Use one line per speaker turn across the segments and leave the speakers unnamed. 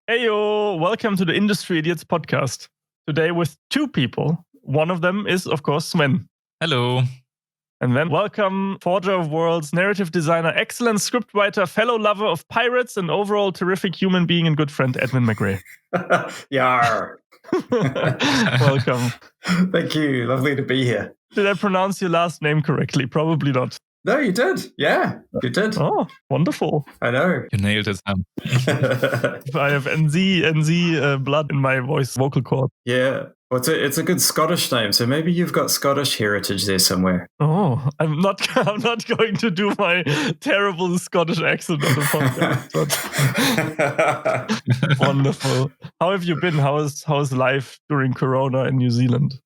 Heyo, welcome to the Industry Idiots podcast. Today with two people. One of them is, of course, Sven.
Hello.
And then welcome Forger of Worlds, narrative designer, excellent scriptwriter, fellow lover of pirates, and overall terrific human being and good friend, Edwin McRae.
Yar.
Welcome.
Thank you. Lovely to be here.
Did I pronounce your last name correctly? Probably not.
No, you did. Yeah, you did.
Oh, wonderful.
I know.
You nailed it, Sam.
I have NZ blood in my vocal cord.
Yeah. Well, it's a good Scottish name, so maybe you've got Scottish heritage there somewhere.
Oh, I'm not going to do my terrible Scottish accent on the podcast. But wonderful. How have you been? How's life during Corona in New Zealand?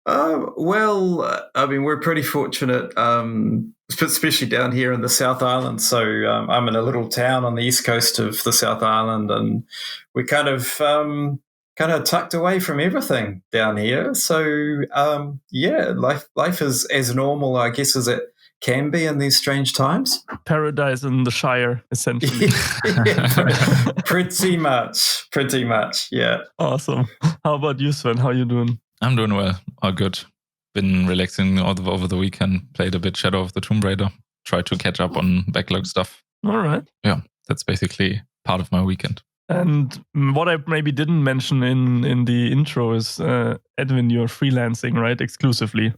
We're pretty fortunate, especially down here in the South Island. So I'm in a little town on the east coast of the South Island, and we're kind of tucked away from everything down here. So life is as normal, I guess, as it can be in these strange times.
Paradise in the Shire, essentially.
Yeah, pretty much. Yeah.
Awesome. How about you, Sven? How are you doing?
I'm doing well. All good. Been relaxing over the weekend. Played a bit Shadow of the Tomb Raider. Tried to catch up on backlog stuff.
All right.
Yeah, that's basically part of my weekend.
And what I maybe didn't mention in the intro is, Edwin, you're freelancing, right? Exclusively.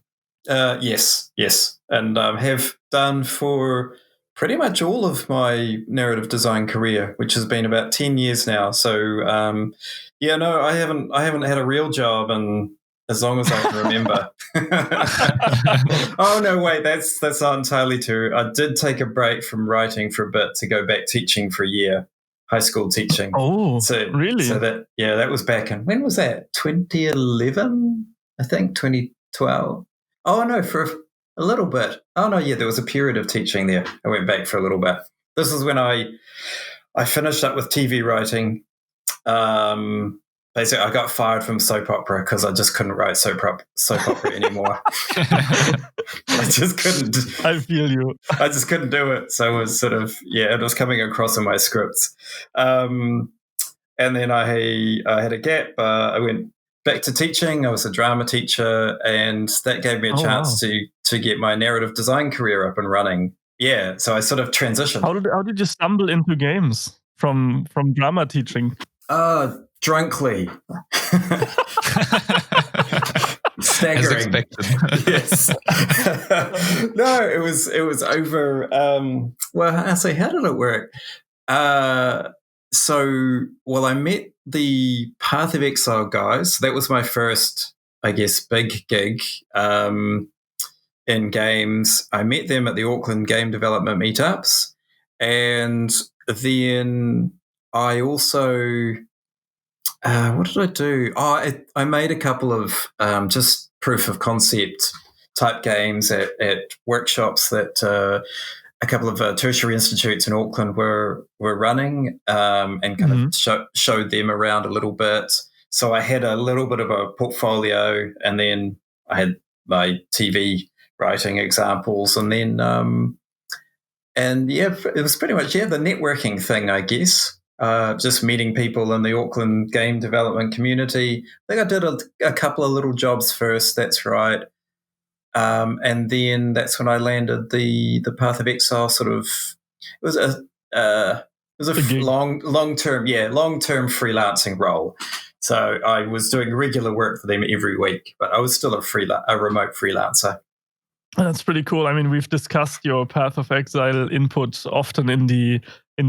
Yes. And have done for pretty much all of my narrative design career, which has been about 10 years now. So, I haven't had a real job in as long as I can remember. Oh, no, wait, that's not entirely true. I did take a break from writing for a bit to go back teaching for a year, high school teaching.
Oh, really?
So that was back in, when was that? 2011, I think, 2012. Oh, no, for a little bit. Oh, no, yeah, there was a period of teaching there. I went back for a little bit. This is when I finished up with TV writing. Basically, I got fired from soap opera because I just couldn't write soap opera anymore. I just couldn't.
I feel you.
I just couldn't do it. So it was sort of, it was coming across in my scripts. And then I had a gap. I went back to teaching. I was a drama teacher, and that gave me a chance to get my narrative design career up and running. Yeah, so I sort of transitioned.
How did you stumble into games from drama teaching?
Drunkly. Staggering. Yes. No, it was over. How did it work? I met the Path of Exile guys. That was my first, I guess, big gig in games. I met them at the Auckland Game Development Meetups, and then I also. What did I do? I made a couple of just proof of concept type games at workshops that a couple of tertiary institutes in Auckland were running, and kind of showed them around a little bit. So I had a little bit of a portfolio, and then I had my TV writing examples, and then it was pretty much the networking thing, I guess. Just meeting people in the Auckland game development community. I think I did a couple of little jobs first, that's right. And then that's when I landed the Path of Exile sort of, it was a long-term freelancing role. So I was doing regular work for them every week, but I was still a remote freelancer.
That's pretty cool. I mean, we've discussed your Path of Exile input often in the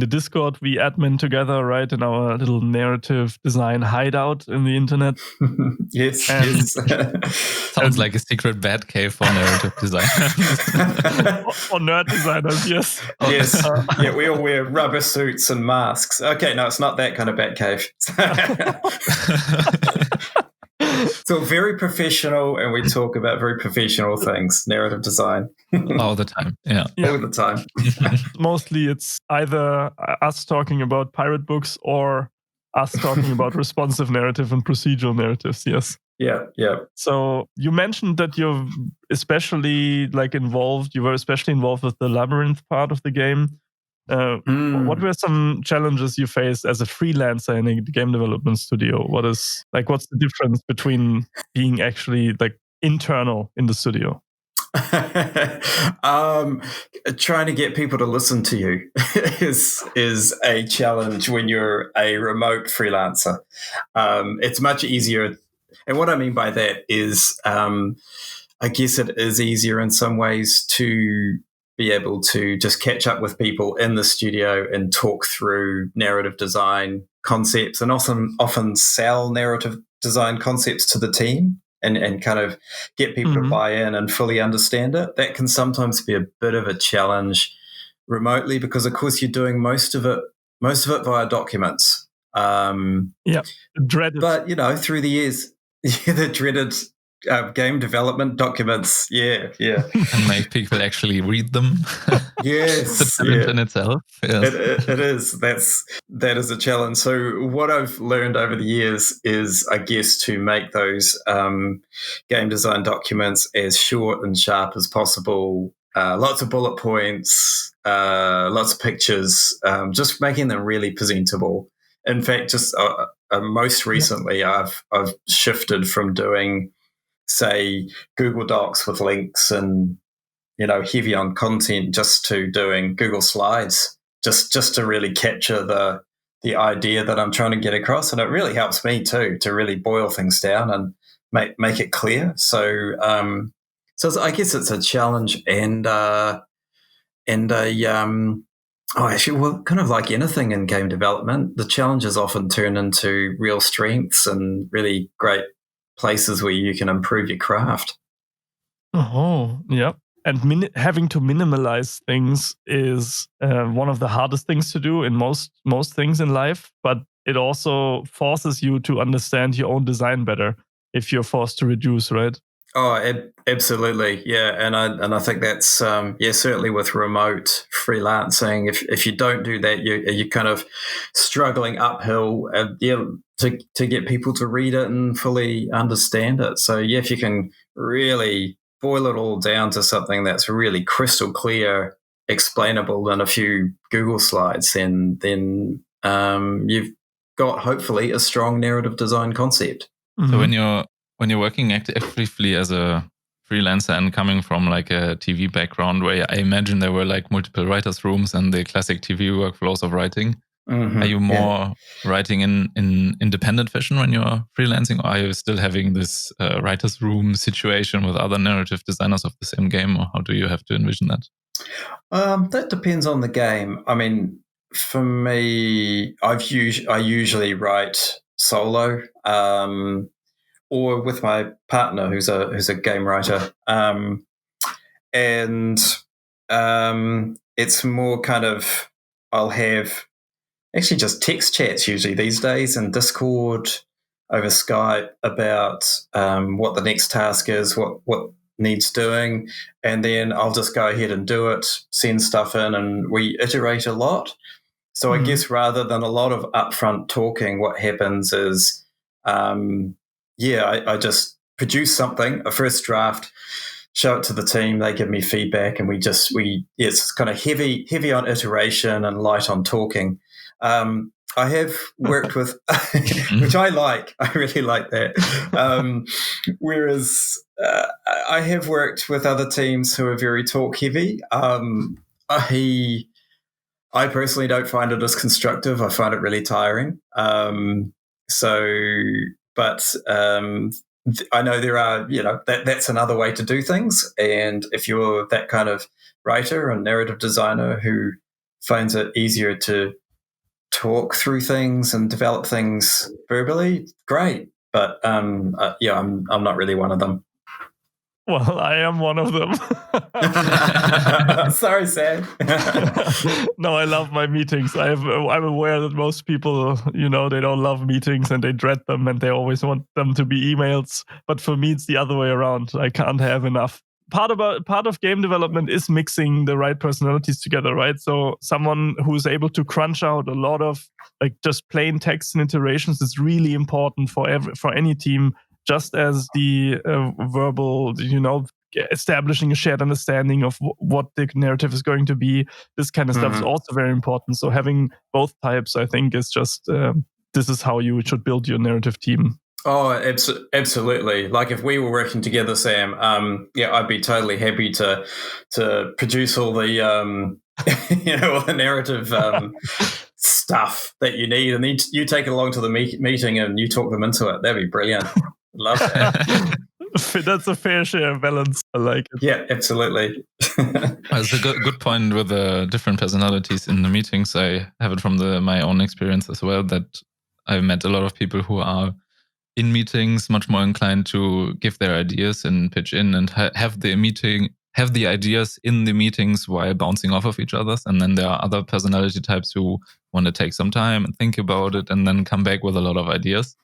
Discord we admin together, right, in our little narrative design hideout in the internet.
Yes.
Sounds like a secret bat cave for narrative design.
Or nerd designers, yes.
Yes. We all wear rubber suits and masks. Okay, no, it's not that kind of bat cave. So very professional, and we talk about very professional things, narrative design.
All the time, yeah.
All the time.
Mostly it's either us talking about pirate books or us talking about responsive narrative and procedural narratives, yes.
Yeah.
So you mentioned that you were especially involved with the labyrinth part of the game. What were some challenges you faced as a freelancer in a game development studio? What's the difference between being actually like internal in the studio?
Trying to get people to listen to you is a challenge when you're a remote freelancer. It's much easier, and what I mean by that is, I guess it is easier in some ways to be able to just catch up with people in the studio and talk through narrative design concepts, and often sell narrative design concepts to the team. And kind of get people to buy in and fully understand it. That can sometimes be a bit of a challenge remotely because, of course, you're doing most of it via documents.
Dreaded.
But through the years, the dreaded game development documents. Yeah.
And make people actually read them.
Yes,
it's a challenge in itself. Yes.
It is. That is a challenge. So what I've learned over the years is, I guess, to make those game design documents as short and sharp as possible. Lots of bullet points, lots of pictures, just making them really presentable. In fact, just most recently, I've shifted from doing, say, Google Docs with links and heavy on content, just to doing Google Slides, just to really capture the idea that I'm trying to get across, and it really helps me too to really boil things down and make it clear. So I guess it's a challenge and actually, well, kind of like anything in game development, the challenges often turn into real strengths and really great places where you can improve your craft.
Oh, yeah. And having to minimalize things is one of the hardest things to do in most things in life, but it also forces you to understand your own design better if you're forced to reduce, right?
Oh, absolutely, yeah, and I think that's certainly with remote freelancing. If you don't do that, you're kind of struggling uphill, to get people to read it and fully understand it. So if you can really boil it all down to something that's really crystal clear, explainable in a few Google slides, then you've got hopefully a strong narrative design concept.
So when you're working actively as a freelancer and coming from like a TV background, where I imagine there were like multiple writers' rooms and the classic TV workflows of writing, are you more writing in independent fashion when you're freelancing, or are you still having this writer's room situation with other narrative designers of the same game, or how do you have to envision that?
That depends on the game. I mean, for me, I usually write solo, or with my partner, who's a game writer, and it's more kind of, I'll have actually just text chats usually these days in Discord, over Skype, about what the next task is, what needs doing, and then I'll just go ahead and do it, send stuff in, and we iterate a lot. So I guess rather than a lot of upfront talking, what happens is, I just produce something, a first draft, show it to the team, they give me feedback, and it's kind of heavy on iteration and light on talking. I have worked with, which I really like that. Whereas I have worked with other teams who are very talk heavy. I personally don't find it as constructive. I find it really tiring. I know there are, that's another way to do things. And if you're that kind of writer and narrative designer who finds it easier to talk through things and develop things verbally, great. But I'm not really one of them.
Well, I am one of them.
Sorry, Sam.
No, I love my meetings. I'm aware that most people, they don't love meetings and they dread them and they always want them to be emails. But for me, it's the other way around. I can't have enough. Part of game development is mixing the right personalities together, right? So someone who's able to crunch out a lot of like just plain text and iterations is really important for any team. Just as the verbal, establishing a shared understanding of what the narrative is going to be. This kind of stuff is also very important. So having both types, I think, is just this is how you should build your narrative team.
Oh, absolutely. Like if we were working together, Sam, I'd be totally happy to produce all the all the narrative stuff that you need, and then you take it along to the meeting and you talk them into it. That'd be brilliant. Love that.
That's a fair share balance. I like it.
Yeah, absolutely.
It's a good point with the different personalities in the meetings. I have it from my own experience as well, that I've met a lot of people who are in meetings much more inclined to give their ideas and pitch in and have the ideas in the meetings while bouncing off of each other. And then there are other personality types who want to take some time and think about it and then come back with a lot of ideas.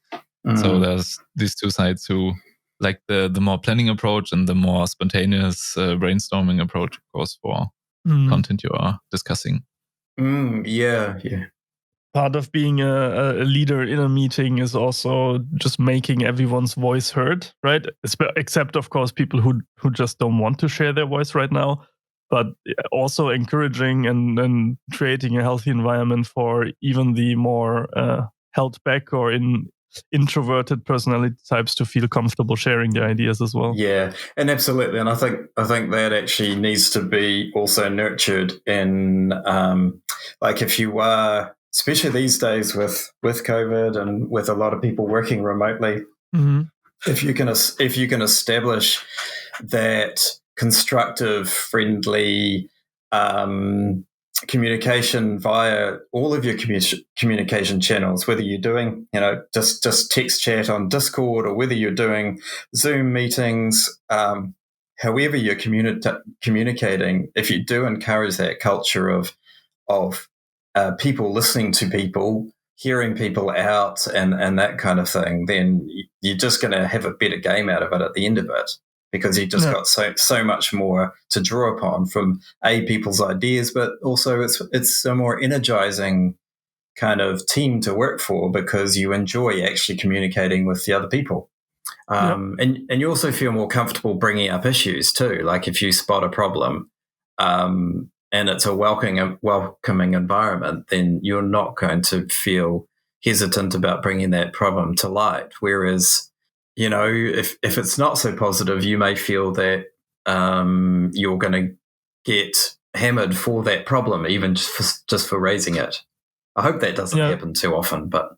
So there's these two sides who like the more planning approach and the more spontaneous brainstorming approach, of course, for content you are discussing.
Yeah.
Part of being a leader in a meeting is also just making everyone's voice heard, right? Except, of course, people who just don't want to share their voice right now, but also encouraging and creating a healthy environment for even the more held back or introverted personality types to feel comfortable sharing their ideas as well.
Yeah, and absolutely, and I think that actually needs to be also nurtured in, like if you are, especially these days with COVID and with a lot of people working remotely, if you can establish that constructive, friendly communication via all of your communication channels, whether you're doing just text chat on Discord or whether you're doing Zoom meetings, however you're communicating, if you do encourage that culture of people listening to people, hearing people out and that kind of thing, then you're just going to have a better game out of it at the end of it, because you've just got so much more to draw upon from people's ideas, but also it's a more energizing kind of team to work for because you enjoy actually communicating with the other people. And you also feel more comfortable bringing up issues too. Like if you spot a problem and it's a welcoming environment, then you're not going to feel hesitant about bringing that problem to light. Whereas, if it's not so positive, you may feel that you're going to get hammered for that problem, even just for raising it. I hope that doesn't happen too often, but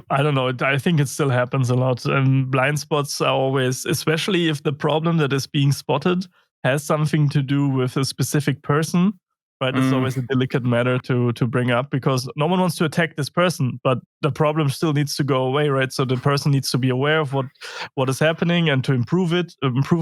I don't know. I think it still happens a lot. Blind spots are always, especially if the problem that is being spotted has something to do with a specific person, right? It's always a delicate matter to bring up because no one wants to attack this person, but the problem still needs to go away, right? So the person needs to be aware of what is happening and to improve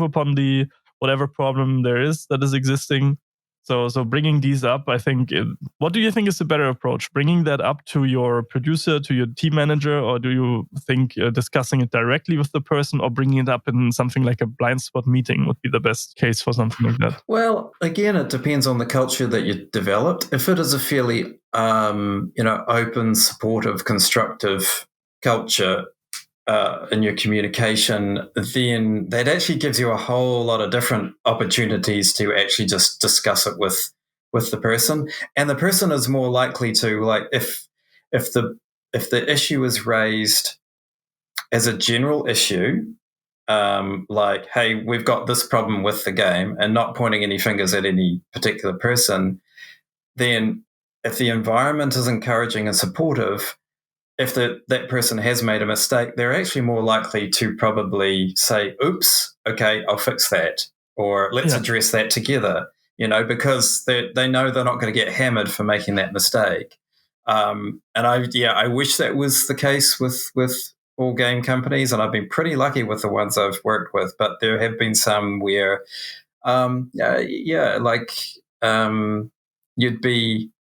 upon the whatever problem there is that is existing. So bringing these up, I think, what do you think is the better approach? Bringing that up to your producer, to your team manager, or do you think discussing it directly with the person or bringing it up in something like a blind spot meeting would be the best case for something like that?
Well, again, it depends on the culture that you developed. If it is a fairly, open, supportive, constructive culture, in your communication, then that actually gives you a whole lot of different opportunities to actually just discuss it with the person, and the person is more likely to, like, if the issue is raised as a general issue, like, hey, we've got this problem with the game, and not pointing any fingers at any particular person, then if the environment is encouraging and supportive, if that person has made a mistake, they're actually more likely to probably say, oops, okay, I'll fix that, or let's address that together, because they know they're not going to get hammered for making that mistake. And I wish that was the case with all game companies, and I've been pretty lucky with the ones I've worked with, but there have been some where,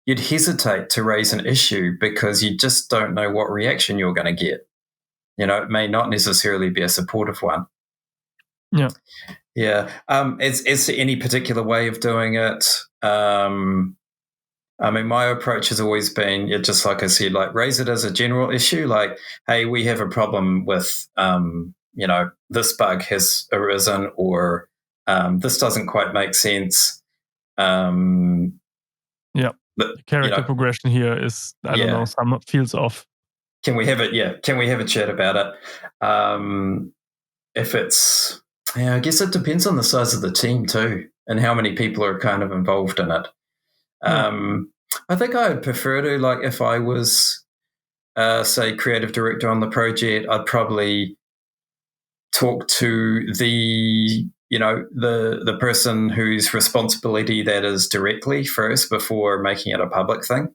you'd hesitate to raise an issue because you just don't know what reaction you're going to get. It may not necessarily be a supportive one.
Yeah.
Yeah. As to any particular way of doing it, my approach has always been, just like I said, like, raise it as a general issue. Like, hey, we have a problem with this bug has arisen, or this doesn't quite make sense.
Character progression here is, I don't know, some feels off.
Can we have it? Yeah. Can we have a chat about it? If it's, I guess it depends on the size of the team too, and how many people are kind of involved in it. I think I would prefer to, like, if I was, say, creative director on the project, I'd probably talk to the person whose responsibility that is directly first before making it a public thing,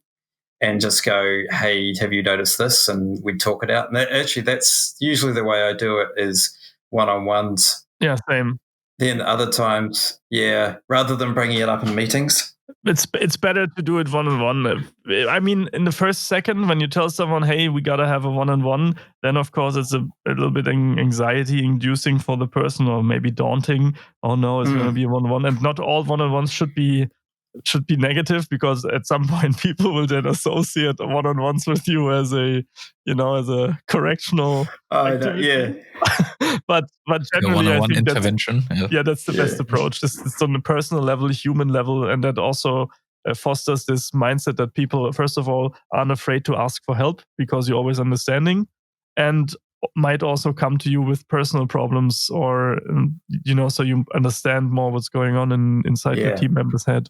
and just go, hey, have you noticed this? And we talk it out. And actually, that's usually the way I do it, is one-on-ones.
Yeah, same.
Then other times, rather than bringing it up in meetings.
It's better to do it one-on-one. I mean, in the first second, when you tell someone, hey, we got to have a one-on-one, then of course it's a little bit anxiety-inducing for the person, or maybe daunting. Oh no, it's going to be a one-on-one. And not all one-on-ones should be negative, because at some point people will then associate one-on-ones with you as a correctional activity. but generally, I think
intervention.
That's the best approach. It's on a personal level, human level, and that also fosters this mindset that people, first of all, aren't afraid to ask for help, because you're always understanding, and might also come to you with personal problems, or so you understand more what's going on inside your team member's head.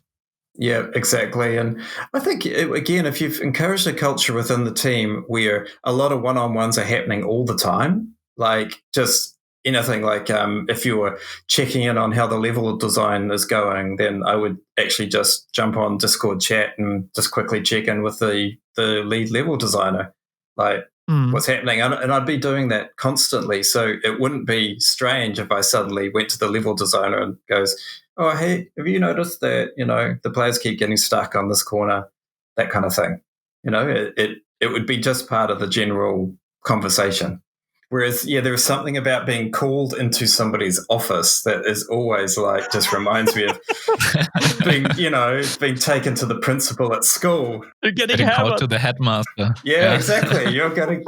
Yeah, exactly. And I think, again, if you've encouraged a culture within the team where a lot of one-on-ones are happening all the time, like just anything, like if you were checking in on how the level of design is going, then I would actually just jump on Discord chat and just quickly check in with the lead level designer, like what's happening. And I'd be doing that constantly. So it wouldn't be strange if I suddenly went to the level designer and goes, oh, hey, have you noticed that, the players keep getting stuck on this corner, that kind of thing. It would be just part of the general conversation. Whereas, there's something about being called into somebody's office that is always like, just reminds me of being taken to the principal at school.
You're getting
called to the headmaster.
Yeah, exactly. You're getting...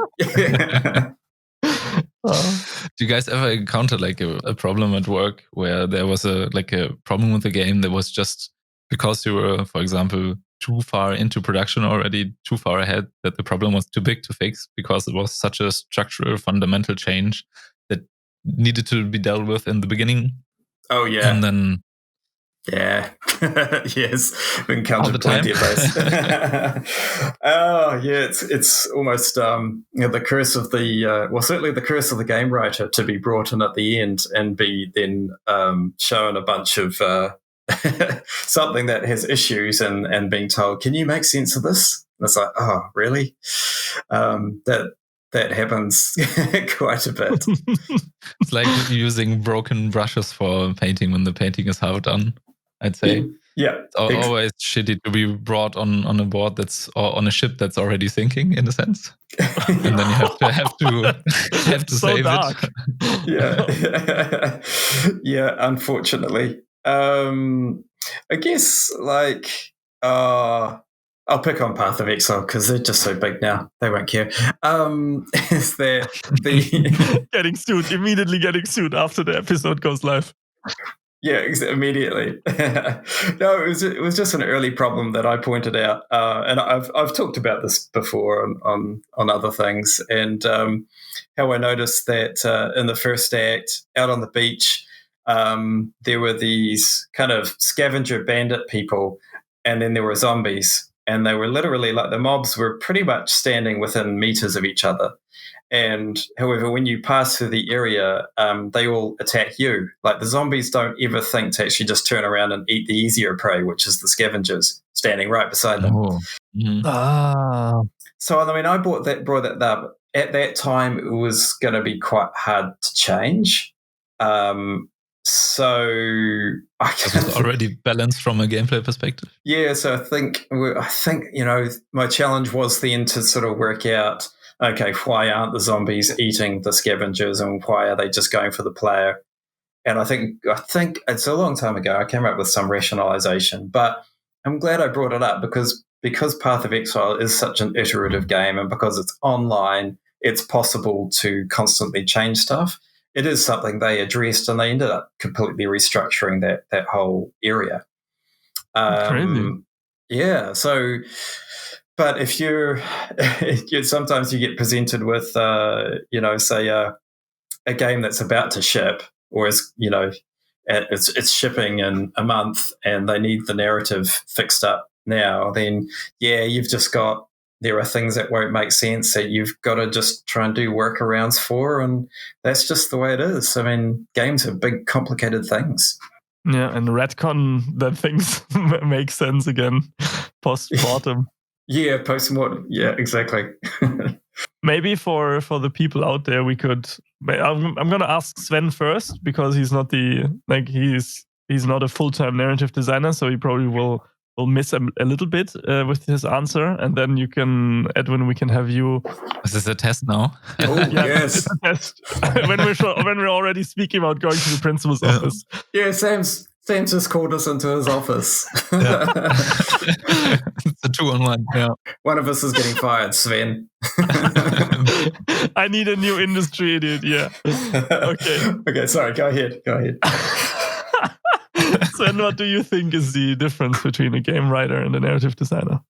Do you guys ever encounter like a problem at work where there was a problem with the game that was just because you were, for example, too far into production already, too far ahead, that the problem was too big to fix because it was such a structural, fundamental change that needed to be dealt with in the beginning?
Oh, yeah.
And then...
Yeah. Yes. We've encountered plenty of those. Oh, yeah. It's almost the curse of certainly the curse of the game writer, to be brought in at the end and be then shown a bunch of something that has issues and being told, can you make sense of this? And it's like, oh, really? That happens quite a bit.
It's like using broken brushes for painting when the painting is half done, I'd say.
Yeah.
It's always shitty to be brought on a board or on a ship that's already sinking, in a sense. And then you have to
so
save
dark.
it.
Yeah. Yeah, unfortunately. I guess I'll pick on Path of Exile because they're just so big now. They won't care. Is that the
immediately getting sued after the episode goes live?
Yeah, immediately. No, it was just an early problem that I pointed out, and I've talked about this before on other things, and how I noticed that in the first act, out on the beach, there were these kind of scavenger bandit people, and then there were zombies. And they were literally like the mobs were pretty much standing within meters of each other. And however, when you pass through the area, they all attack you. Like the zombies don't ever think to actually just turn around and eat the easier prey, which is the scavengers standing right beside them.
Oh. Mm-hmm.
So, I mean, I brought that up. At that time, it was going to be quite hard to change. So I
was already balanced from a gameplay perspective.
Yeah, so I think my challenge was then to sort of work out, okay, why aren't the zombies eating the scavengers, and why are they just going for the player? And I think it's a long time ago. I came up with some rationalization, but I'm glad I brought it up because Path of Exile is such an iterative game, and because it's online, it's possible to constantly change stuff. it is something they addressed, and they ended up completely restructuring that whole area.
Crazy.
Yeah. So, but if sometimes you get presented with, say a game that's about to ship, or it's shipping in a month, and they need the narrative fixed up now, then there are things that won't make sense that you've got to just try and do workarounds for, and that's just the way it is. I mean, games are big, complicated things.
Yeah, and retcon that things make sense again post-mortem.
Yeah, post-mortem. Yeah, exactly.
Maybe for the people out there, I'm gonna ask Sven first, because he's not he's not a full-time narrative designer, so he probably will miss a little bit with his answer, and then you can, Edwin, we can have you.
Is this a test now?
Oh, yes.
It's a test. when we're already speaking about going to the principal's office.
Yeah, Sam's just called us into his office.
It's a 2-on-1. Yeah.
One of us is getting fired, Sven.
I need a new industry idiot. Yeah. Okay.
Okay. Sorry. Go ahead.
Sven, what do you think is the difference between a game writer and a narrative designer?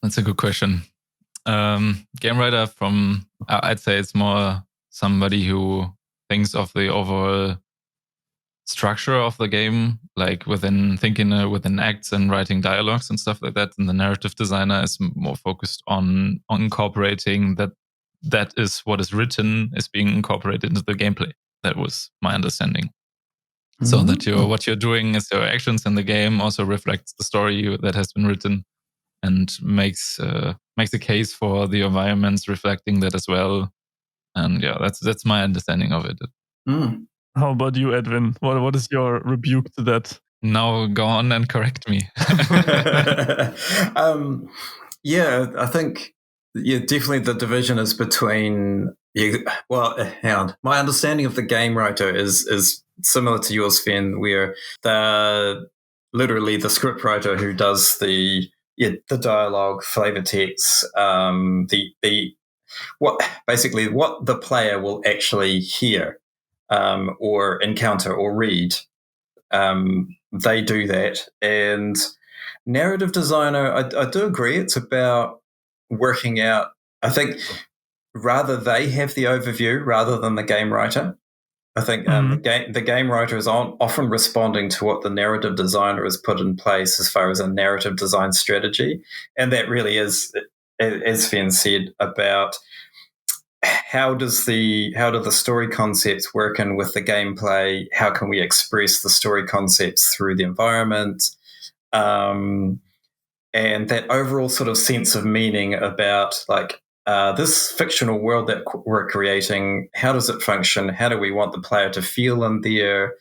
That's a good question. Game writer, I'd say it's more somebody who thinks of the overall structure of the game, like within acts and writing dialogues and stuff like that. And the narrative designer is more focused on incorporating that is what is written is being incorporated into the gameplay. That was my understanding. So that what you're doing is your actions in the game also reflects the story that has been written, and makes a case for the environments reflecting that as well. And yeah, that's my understanding of it.
How about you, Edwin? What is your rebuke to that?
Now go on and correct me.
Yeah, I think definitely the division is between. Well, hang on. My understanding of the game writer is similar to yours, Sven, where literally the script writer who does the dialogue, flavor text, what the player will actually hear, or encounter or read. They do that. And narrative designer, I do agree, it's about working out, I think, rather they have the overview rather than the game writer. I think the game writer is often responding to what the narrative designer has put in place as far as a narrative design strategy. And that really is, as Sven said, about how do the story concepts work in with the gameplay? How can we express the story concepts through the environment? And that overall sort of sense of meaning about this fictional world that we're creating, how does it function? How do we want the player to feel in there?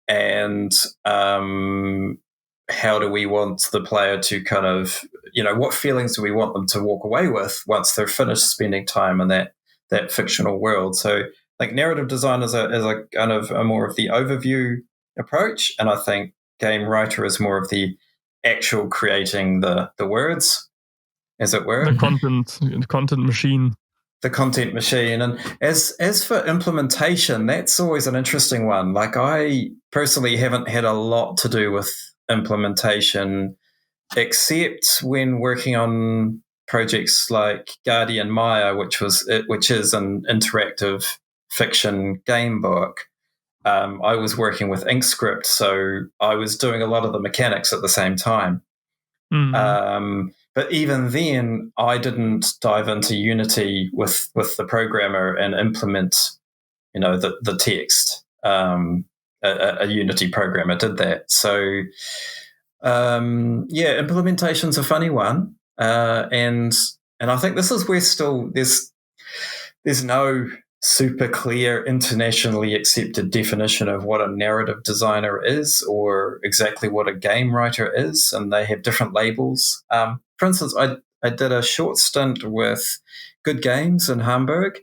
And how do we want the player to kind of, what feelings do we want them to walk away with once they're finished spending time in that fictional world? So I think narrative design is a kind of a more of the overview approach, and I think game writer is more of the actual creating the words, as it were.
The content machine. The
content machine. And as for implementation, that's always an interesting one. Like, I personally haven't had a lot to do with implementation, except when working on projects like Guardian Maya, which is an interactive fiction game book. I was working with InkScript, so I was doing a lot of the mechanics at the same time. But even then, I didn't dive into Unity with the programmer and implement, the text. A Unity programmer did that. So, implementation's a funny one, and I think this is where still there's no super clear internationally accepted definition of what a narrative designer is or exactly what a game writer is, and they have different labels. For instance, I did a short stint with Good Games in Hamburg,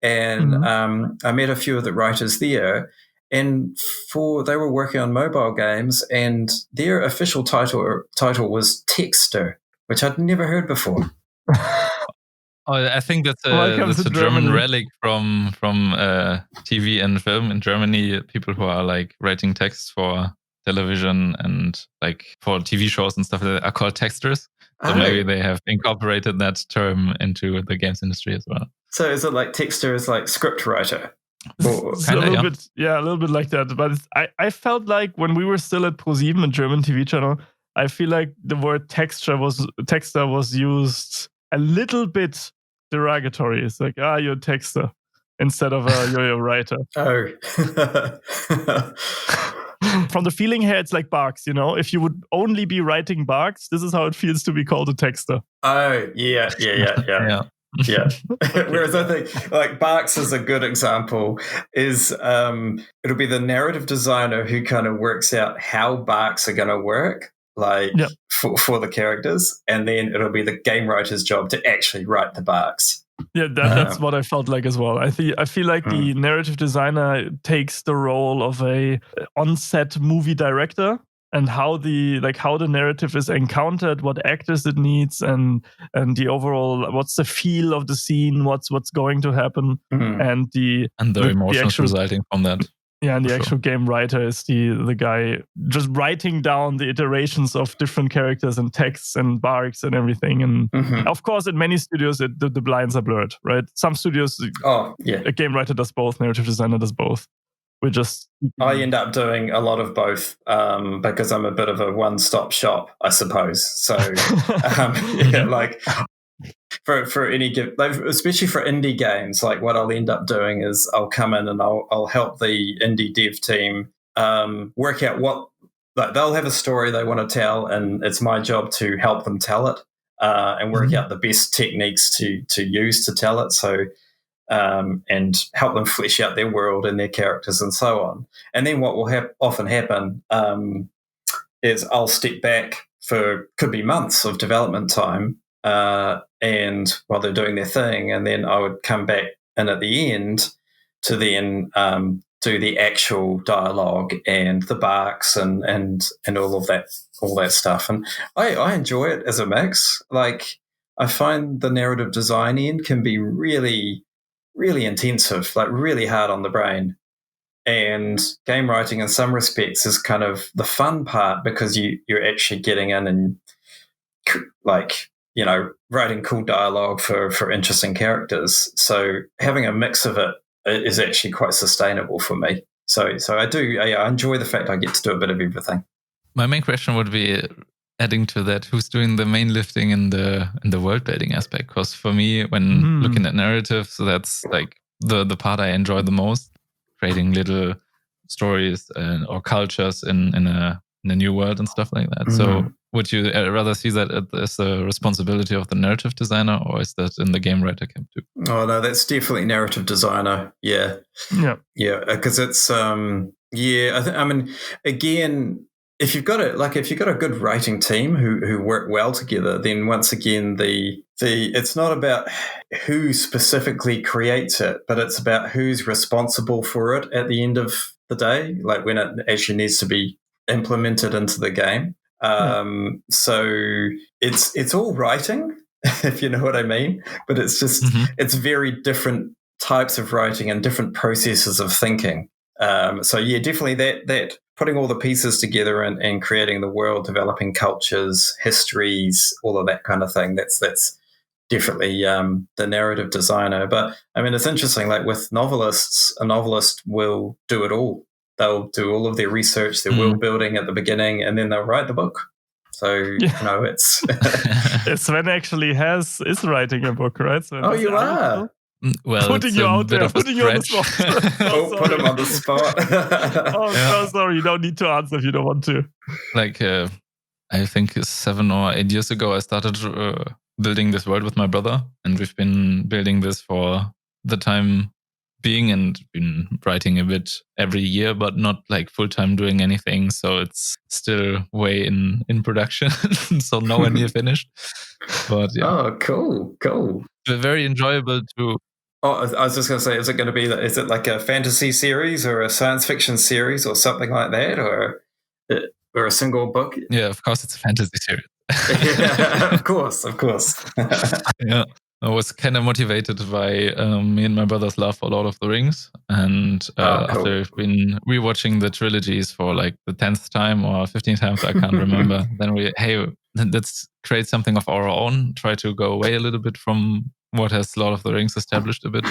and I met a few of the writers there, and they were working on mobile games, and their official title was Texter, which I'd never heard before.
Oh, I think that's
Welcome to
a German
Germany.
relic from TV and film in Germany. People who are like writing text for television and like for TV shows and stuff like that are called texters. So maybe they have incorporated that term into the games industry as well.
So is it like texter is like script writer?
A little bit like that. But I felt like when we were still at ProSieben, a German TV channel, I feel like the word texter was used a little bit derogatory. It's like, you're a texter instead of you're a writer.
Oh.
From the feeling here, it's like Barks, if you would only be writing Barks, this is how it feels to be called a texter.
Oh, yeah. Yeah. Whereas I think like Barks is a good example is it'll be the narrative designer who kind of works out how Barks are going to work for the characters, and then it'll be the game writer's job to actually write the Barks.
Yeah, that's what I felt like as well. I feel like the narrative designer takes the role of a on-set movie director, and how the narrative is encountered, what actors it needs, and the overall what's the feel of the scene, what's going to happen, and the
emotions resulting from that.
Yeah, and the actual game writer is the guy just writing down the iterations of different characters and texts and barks and everything. And of course, in many studios, the lines are blurred, right? Some studios, a game writer does both, narrative designer does both. I
end up doing a lot of both because I'm a bit of a one-stop shop, I suppose. So, like for any game, especially for indie games, like what I'll end up doing is I'll come in and I'll help the indie dev team work out what they'll have a story they want to tell, and it's my job to help them tell it and work out the best techniques to use to tell it. So. And help them flesh out their world and their characters and so on. And then what will often happen is I'll step back could be months of development time and while they're doing their thing, and then I would come back in at the end to then do the actual dialogue and the barks and all that stuff. And I enjoy it as a mix. Like I find the narrative design end can be really intensive, like really hard on the brain. And game writing in some respects is kind of the fun part because you're actually getting in and writing cool dialogue for interesting characters. So having a mix of it is actually quite sustainable for me. So I enjoy the fact I get to do a bit of everything.
My main question would be, adding to that, who's doing the main lifting in the world building aspect? Because for me, when looking at narratives, that's like the part I enjoy the most, creating little stories or cultures in a new world and stuff like that. So would you rather see that as a responsibility of the narrative designer, or is that in the game writer camp too?
Oh no, that's definitely narrative designer. Yeah, because it's again, if you've got a good writing team who work well together, then once again the it's not about who specifically creates it, but it's about who's responsible for it at the end of the day, like when it actually needs to be implemented into the game. So it's all writing, if you know what I mean, but it's just it's very different types of writing and different processes of thinking. So yeah, definitely that putting all the pieces together and creating the world, developing cultures, histories, all of that kind of thing. That's definitely the narrative designer. But I mean, it's interesting. Like with novelists, a novelist will do it all. They'll do all of their research, their world building at the beginning, and then they'll write the book. So it's
Sven actually is writing a book, right? Sven,
oh, you are.
Well,
putting you out there, putting you on the spot.
Put him on the spot.
So sorry. You don't need to answer if you don't want to.
Like, I think 7 or 8 years ago, I started building this world with my brother, and we've been building this for the time being and been writing a bit every year, but not like full-time doing anything. So it's still way in production. So nowhere near finished. But yeah.
Oh, cool.
Very enjoyable to.
Oh, I was just going to say, is it like a fantasy series or a science fiction series or something like that, or a single book?
Yeah, of course, it's a fantasy series.
Yeah, of course.
Yeah. I was kind of motivated by me and my brother's love for Lord of the Rings. And
Cool.
after we've been rewatching the trilogies for like the 10th time or 15th time, I can't remember, then let's create something of our own, try to go away a little bit from what has Lord of the Rings established a bit.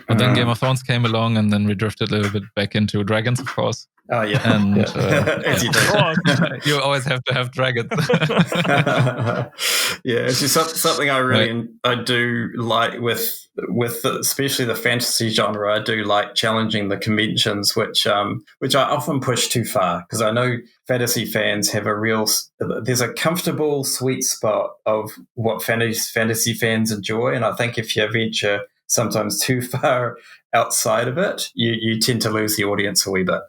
But then Game of Thrones came along, and then we drifted a little bit back into dragons, of course.
Oh, yeah.
And
as you do.
You always have to have dragons.
Yeah, it's just something I really I do like with especially the fantasy genre. I do like challenging the conventions, which I often push too far, because I know fantasy fans have there's a comfortable sweet spot of what fantasy fans enjoy, and I think if you venture sometimes too far outside of it, you tend to lose the audience a wee bit.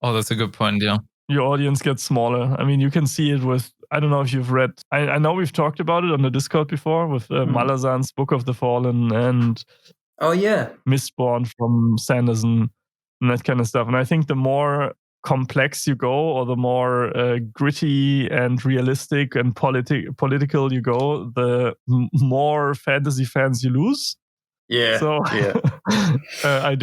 Oh, that's a good point, yeah.
Your audience gets smaller. I mean, you can see it with, I don't know if you've read, I know we've talked about it on the Discord before with Malazan's Book of the Fallen and Mistborn from Sanderson and that kind of stuff. And I think the more complex you go, or the more gritty and realistic and political you go, the more fantasy fans you lose.
Yeah.
So I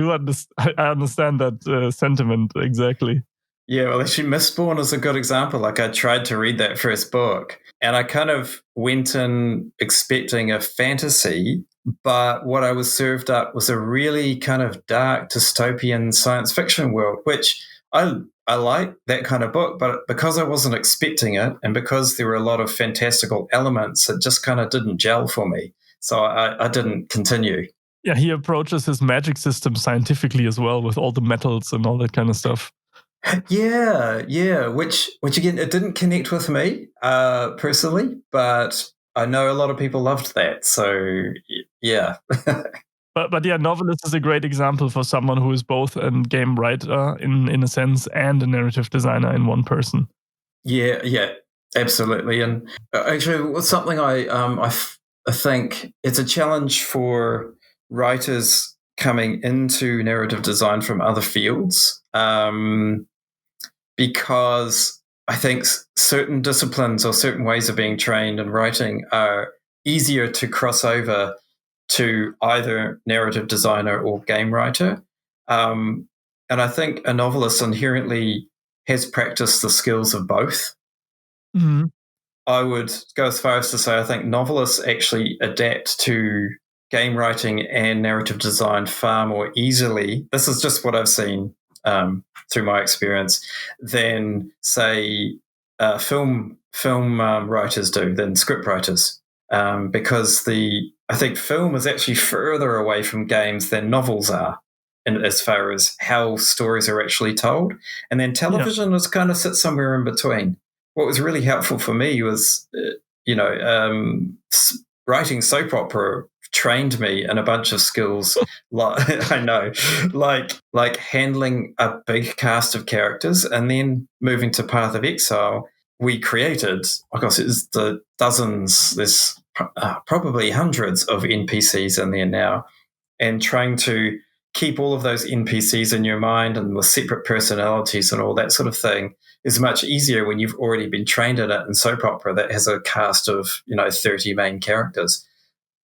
understand that sentiment exactly.
Yeah, well, actually, Mistborn is a good example. Like, I tried to read that first book, and I kind of went in expecting a fantasy, but what I was served up was a really kind of dark dystopian science fiction world, which I like that kind of book, but because I wasn't expecting it, and because there were a lot of fantastical elements, it just kind of didn't gel for me. So I didn't continue.
Yeah, he approaches his magic system scientifically as well, with all the metals and all that kind of stuff.
Yeah. Which again, it didn't connect with me personally, but I know a lot of people loved that. So yeah.
But yeah, Novelist is a great example for someone who is both a game writer in a sense and a narrative designer in one person.
Yeah, absolutely. And actually, something I think it's a challenge for writers coming into narrative design from other fields, because I think certain disciplines or certain ways of being trained in writing are easier to cross over to either narrative designer or game writer. And I think a novelist inherently has practiced the skills of both.
Mm-hmm.
I would go as far as to say I think novelists actually adapt to game writing and narrative design far more easily. This is just what I've seen through my experience than, say, film writers do, than script writers, because I think film is actually further away from games than novels are, as far as how stories are actually told, and then television is kind of sits somewhere in between. What was really helpful for me was, writing soap opera trained me in a bunch of skills. like handling a big cast of characters, and then moving to Path of Exile, we created, it's the dozens, there's probably hundreds of NPCs in there now, and trying to keep all of those NPCs in your mind and with separate personalities and all that sort of thing is much easier when you've already been trained in it in soap opera that has a cast of 30 main characters.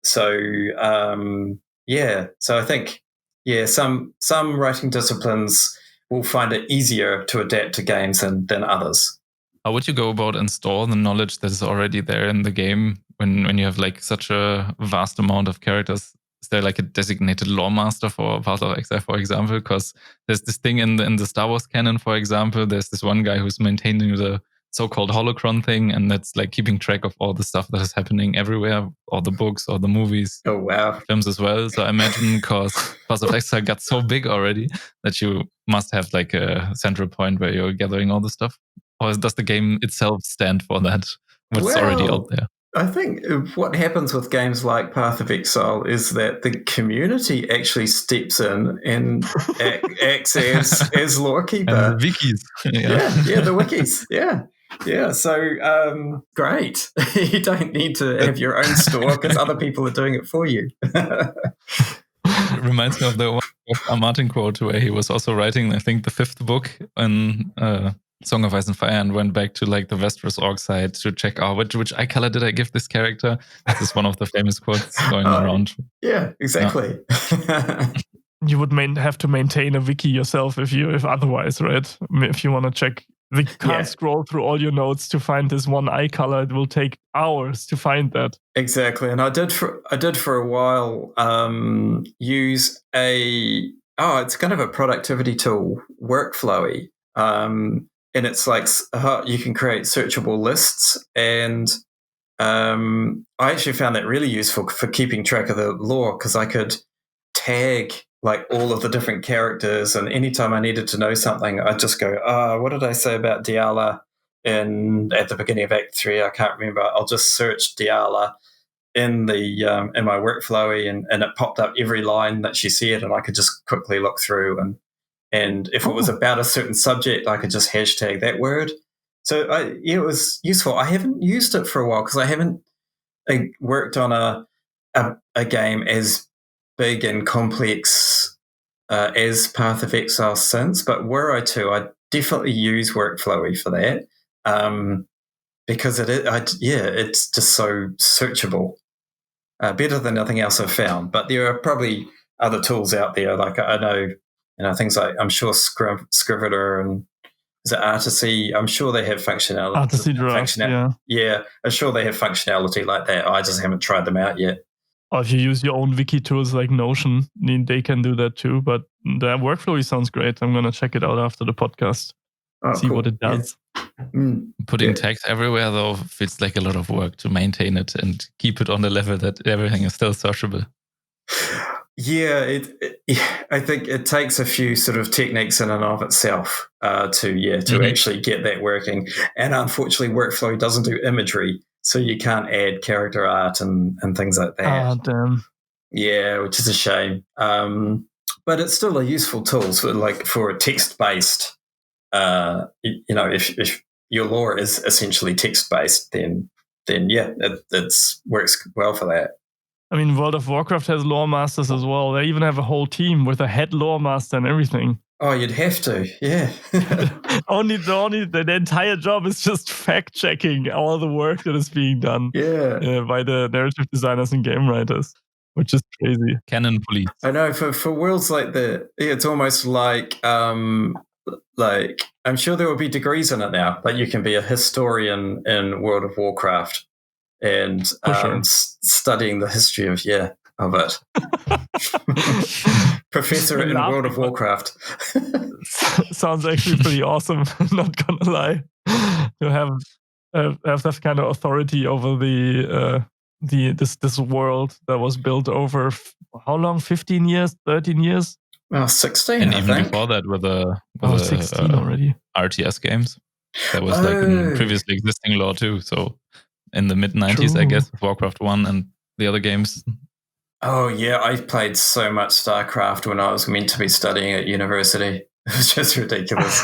So so I think some writing disciplines will find it easier to adapt to games than others.
How would you go about install the knowledge that is already there in the game when you have like such a vast amount of characters? Is there like a designated lore master for Path of Exile, for example? Because there's this thing in the Star Wars canon, for example. There's this one guy who's maintaining the so-called holocron thing, and that's like keeping track of all the stuff that is happening everywhere, all the books, all the movies,
oh wow,
films as well. So I imagine, because Path of Exile got so big already, that you must have like a central point where you're gathering all the stuff. Or does the game itself stand for that? What's already out there?
I think what happens with games like Path of Exile is that the community actually steps in and acts as lorekeeper.
And the wikis.
Yeah, the wikis. Yeah. So great. You don't need to have your own store because other people are doing it for you.
It reminds me of the Martin quote where he was also writing, I think, the 5th book in Song of Ice and Fire and went back to like the Westeros org site to check out which eye color did I give this character. This is one of the famous quotes going around.
Yeah, exactly.
Yeah.
You would have to maintain a wiki yourself if otherwise, right? If you want to check, you can't scroll through all your notes to find this one eye color. It will take hours to find that.
Exactly, and I did for a while use it's kind of a productivity tool, Workflowy, and it's like you can create searchable lists, and I actually found that really useful for keeping track of the lore because I could tag like all of the different characters, and anytime I needed to know something, I'd just go, what did I say about Diala at the beginning of Act 3? I can't remember. I'll just search Diala in in my Workflowy, and it popped up every line that she said, and I could just quickly look through, and if it was about a certain subject, I could just hashtag that word. So it was useful. I haven't used it for a while because I haven't worked on a game as big and complex as Path of Exile since, but were I to, I'd definitely use Workflowy for that because it's just so searchable, better than nothing else I've found. But there are probably other tools out there, like I know, things like I'm sure Scrivener and is it Artisy? I'm sure they have functionality.
Artisy Draft,
yeah, I'm sure they have functionality like that. I just haven't tried them out yet.
Or if you use your own wiki tools like Notion, they can do that too. But the Workflowy sounds great. I'm going to check it out after the podcast. See what it does.
Yeah.
Putting tags everywhere, though, feels like a lot of work to maintain it and keep it on the level that everything is still searchable.
Yeah, I think it takes a few sort of techniques in and of itself to actually get that working. And unfortunately, Workflowy doesn't do imagery, so you can't add character art and things like that.
Oh, damn.
Yeah, which is a shame. But it's still a useful tool for a text-based. If your lore is essentially text-based, then it works well for that.
I mean, World of Warcraft has lore masters as well. They even have a whole team with a head lore master and everything.
Oh, you'd have to, yeah.
The entire job is just fact-checking all the work that is being done by the narrative designers and game writers, which is crazy.
Canon police.
I know, for worlds like it's almost like I'm sure there will be degrees in it now. Like you can be a historian in World of Warcraft and studying the history of it. Professor in World of Warcraft.
Sounds actually pretty awesome. Not gonna lie, to have that kind of authority over this world that was built over how long? 15 years, 13 years.
16,
and
I
even
think.
Before that, with
16 already.
RTS games. That was like in previously existing lore too. So in the mid 90s, I guess, with Warcraft 1 and the other games.
Oh yeah, I played so much StarCraft when I was meant to be studying at university. It was just ridiculous.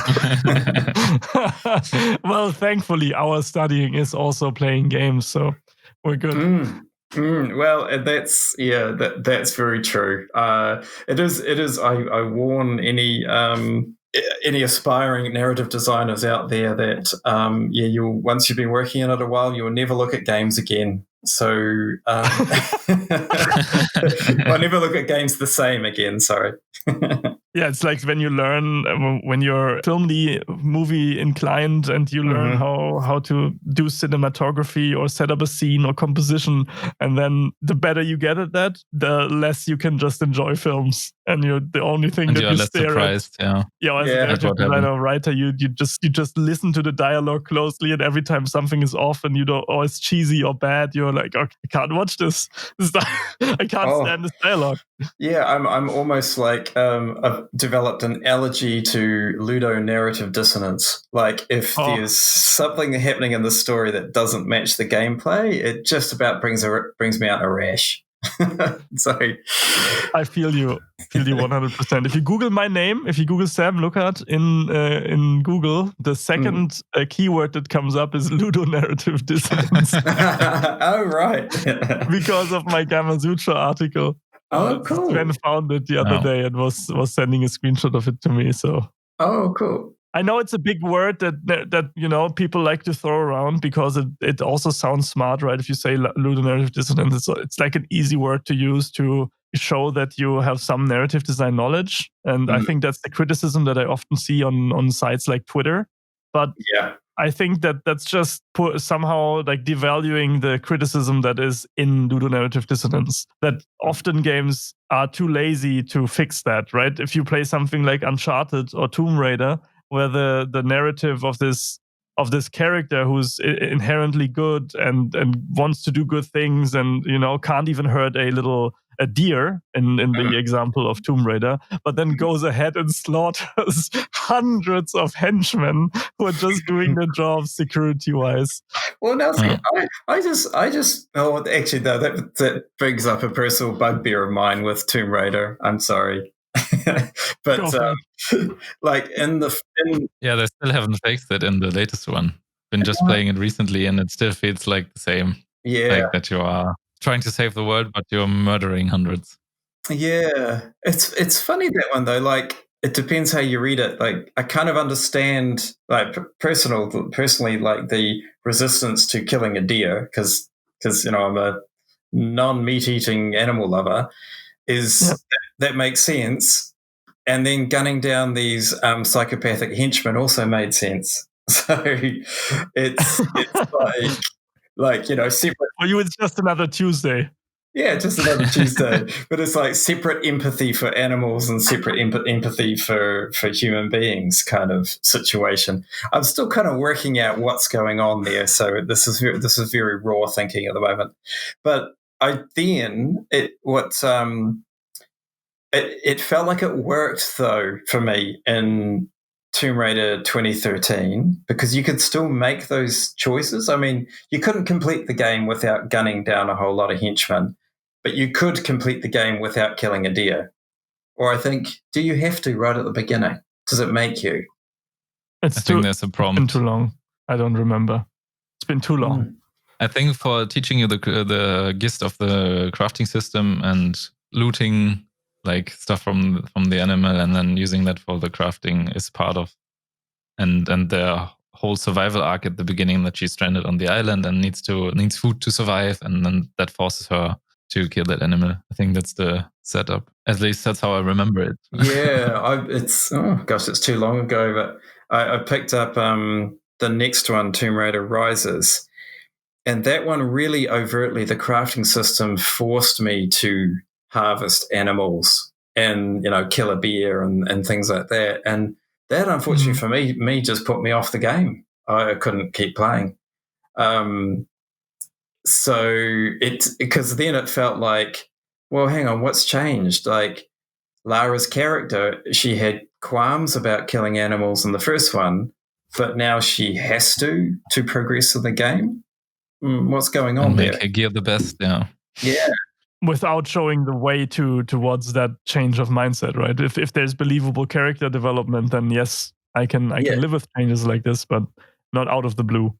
Well, thankfully, our studying is also playing games, so we're good.
Well, that's very true. It is. I warn any aspiring narrative designers out there that once you've been working in it a while, you will never look at games again. So I'll never look at games the same again. Sorry.
Yeah, it's like when you learn, when you're movie inclined and you learn how to do cinematography or set up a scene or composition. And then the better you get at that, the less you can just enjoy films. And you're the only thing
and
that
you're
you
less
stare
surprised,
at. Yeah, as a narrative designer or writer, you just listen to the dialogue closely, and every time something is off and you don't, or it's cheesy or bad, you're like, okay, I can't watch this. I can't stand this dialogue.
Yeah, I'm almost like I've developed an allergy to ludo-narrative dissonance. Like if there's something happening in the story that doesn't match the gameplay, it just about brings me out in a rash. So
I feel you 100%. If you Google my name, if you Google Sam Lookhart in Google, the second keyword that comes up is ludo-narrative dissonance.
Oh, right.
Because of my Gamma Sutra article.
Oh, cool.
Sven found it the other day and was sending a screenshot of it to me. So.
Oh, cool.
I know it's a big word that people like to throw around because it also sounds smart, right? If you say ludonarrative dissonance, it's like an easy word to use to show that you have some narrative design knowledge. And I think that's the criticism that I often see on sites like Twitter. But
yeah.
I think that's just somehow like devaluing the criticism that is in ludonarrative dissonance. That often games are too lazy to fix that, right? If you play something like Uncharted or Tomb Raider, where the narrative of this character who's inherently good and wants to do good things and can't even hurt a deer in the example of Tomb Raider, but then goes ahead and slaughters hundreds of henchmen who are just doing their jobs security wise.
Well, now see, I just actually no, that brings up a personal bugbear of mine with Tomb Raider. I'm sorry. But like they
still haven't fixed it in the latest one. Been just playing it recently, and it still feels like the same.
Yeah,
like that you are trying to save the world, but you're murdering hundreds.
Yeah, it's funny that one though. Like it depends how you read it. Like I kind of understand, like personally, like the resistance to killing a deer because I'm a non-meat eating animal lover. That makes sense. And then gunning down these psychopathic henchmen also made sense. So it's like separate.
For you, it's just another Tuesday.
Yeah, just another Tuesday. But it's like separate empathy for animals and separate empathy for human beings kind of situation. I'm still kind of working out what's going on there. So this is very raw thinking at the moment. But it felt like it worked though for me in Tomb Raider 2013 because you could still make those choices. I mean, you couldn't complete the game without gunning down a whole lot of henchmen, but you could complete the game without killing a deer. Or I think, do you have to right at the beginning? Does it make you?
I think there's a prompt.
It's been too long. I don't remember. It's been too long.
I think for teaching you the gist of the crafting system and looting like stuff from the animal and then using that for the crafting is part of, and the whole survival arc at the beginning that she's stranded on the island and needs food to survive, and then that forces her to kill that animal. I think that's the setup. At least that's how I remember it.
Yeah, it's too long ago, but I picked up the next one, Tomb Raider Rises, and that one really overtly, the crafting system forced me to harvest animals and kill a bear and things like that, and that unfortunately for me just put me off the game. I couldn't keep playing. So because then it felt like, well, hang on, what's changed? Like Lara's character, she had qualms about killing animals in the first one, but now she has to progress in the game. What's going on there?
Make her gear the best, yeah.
Yeah.
Without showing the way towards that change of mindset, right? If there's believable character development, then yes, I can live with changes like this, but not out of the blue.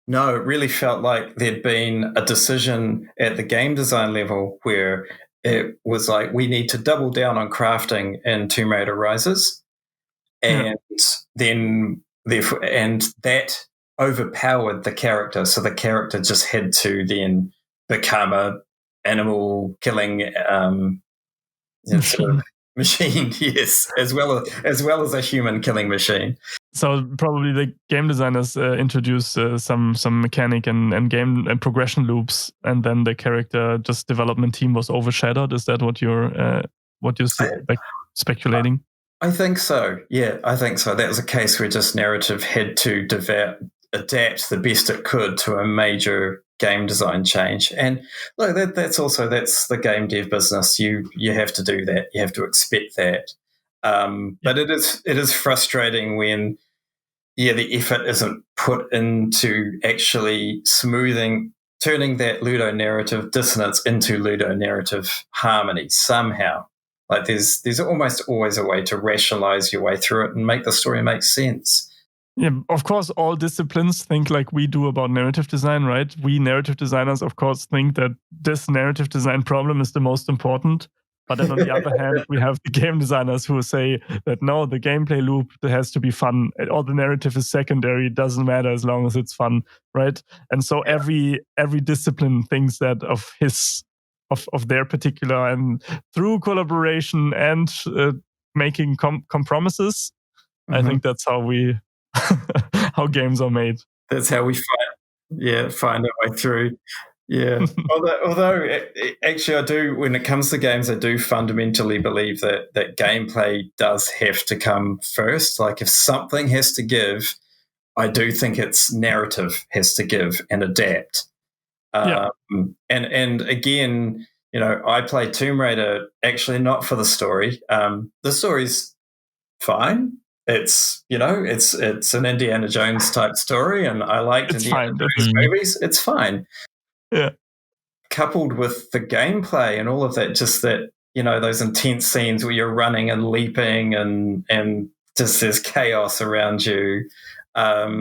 No, it really felt like there'd been a decision at the game design level where it was like, we need to double down on crafting in Tomb Raider Rises. And then therefore, and that overpowered the character. So the character just had to then become a animal killing machine, yes, as well as a human killing machine.
So probably the game designers introduce some mechanic and game and progression loops, and then the character just development team was overshadowed. Is that what you're speculating?
I think so. Yeah, I think so. That was a case where just narrative had to adapt the best it could to a major game design change. And look, that's the game dev business. You have to do that. You have to expect that. But it is frustrating when the effort isn't put into actually turning that ludonarrative dissonance into ludonarrative harmony somehow. Like there's almost always a way to rationalize your way through it and make the story make sense.
Yeah, of course, all disciplines think like we do about narrative design, right? We narrative designers, of course, think that this narrative design problem is the most important. But then on the other hand, we have the game designers who say that no, the gameplay loop has to be fun. All the narrative is secondary. It doesn't matter as long as it's fun, right? And so every discipline thinks that of their particular, and through collaboration and making compromises, I think that's how how games are made.
That's how we find our way through. Yeah. Although actually I do, when it comes to games, I do fundamentally believe that gameplay does have to come first. Like if something has to give, I do think its narrative has to give and adapt. And again, I played Tomb Raider actually not for the story. The story's fine. It's it's an Indiana Jones type story, and I liked Indiana Jones movies. It's fine.
Yeah.
Coupled with the gameplay and all of that, just that, those intense scenes where you're running and leaping and just there's chaos around you. That's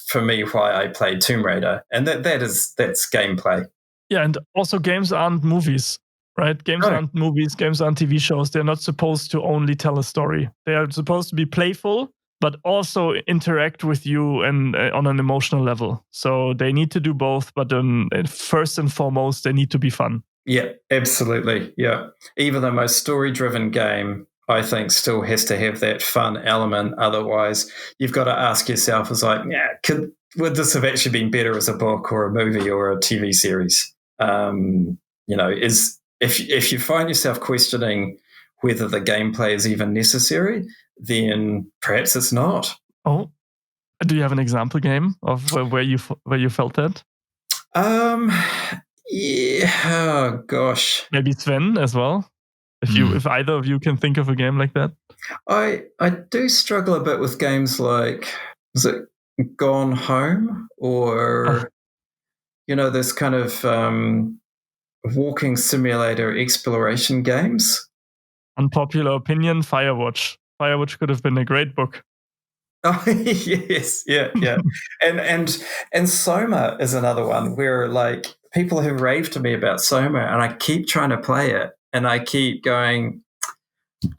for me why I played Tomb Raider. And that's gameplay.
Yeah, and also games aren't movies, right? Games aren't movies, games aren't TV shows. They're not supposed to only tell a story. They are supposed to be playful, but also interact with you and on an emotional level. So they need to do both, but first and foremost, they need to be fun.
Yeah, absolutely. Yeah. Even the most story-driven game, I think, still has to have that fun element. Otherwise, you've got to ask yourself, would this have actually been better as a book or a movie or a TV series? If you find yourself questioning whether the gameplay is even necessary, then perhaps it's not.
Oh, do you have an example game of where you felt that?
Yeah. Oh gosh.
Maybe Sven as well. If either of you can think of a game like that.
I do struggle a bit with games like, is it Gone Home or this kind of walking simulator exploration games?
Unpopular opinion, Firewatch. Firewatch could have been a great book.
Oh yes, yeah. and Soma is another one where like people have raved to me about Soma, and I keep trying to play it, and I keep going,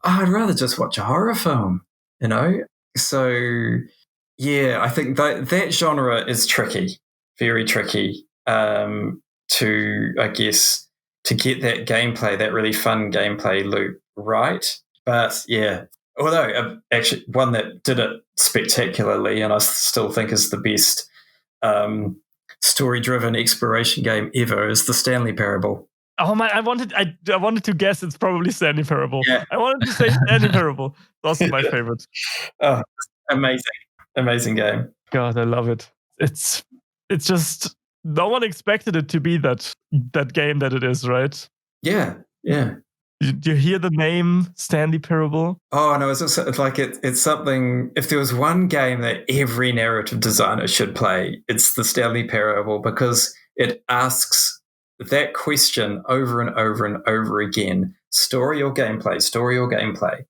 I'd rather just watch a horror film, So yeah, I think that genre is tricky, very tricky. To get that gameplay, that really fun gameplay loop right. But yeah, although actually one that did it spectacularly, and I still think is the best story-driven exploration game ever, is the Stanley Parable.
Oh my! I wanted to guess it's probably Stanley Parable.
Yeah.
I wanted to say Stanley Parable. It's also my favorite.
Oh, amazing game.
God, I love it. It's just no one expected it to be that game that it is, right?
Yeah.
You hear the name Stanley Parable?
Oh no, it's like it's something. If there was one game that every narrative designer should play, it's the Stanley Parable, because it asks that question over and over and over again: story or gameplay, story or gameplay.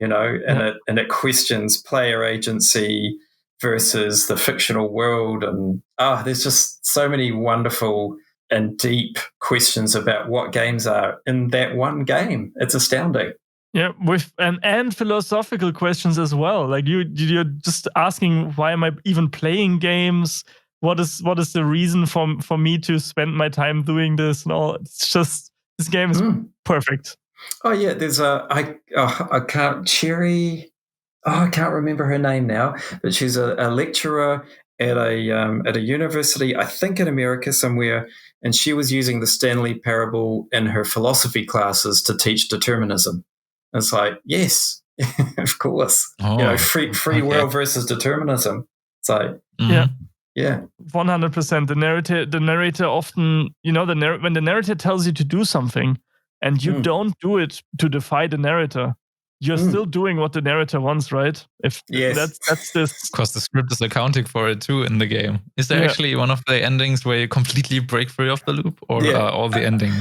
And it questions player agency versus the fictional world, and there's just so many wonderful and deep questions about what games are in that one game. It's astounding.
Yeah, with and philosophical questions as well. Like you're just asking, why am I even playing games? What is the reason for me to spend my time doing this and all? It's just, this game is perfect.
Oh yeah, there's I can't remember her name now, but she's a lecturer at a university, I think in America somewhere, and she was using the Stanley Parable in her philosophy classes to teach determinism. And it's like, yes, of course. Free will versus determinism. It's like, yeah.
100%. The narrator often, when the narrator tells you to do something and you don't do it to defy the narrator, you're still doing what the narrator wants, right? That's this.
Because the script is accounting for it too in the game. Is there actually one of the endings where you completely break free of the loop, or are all the endings?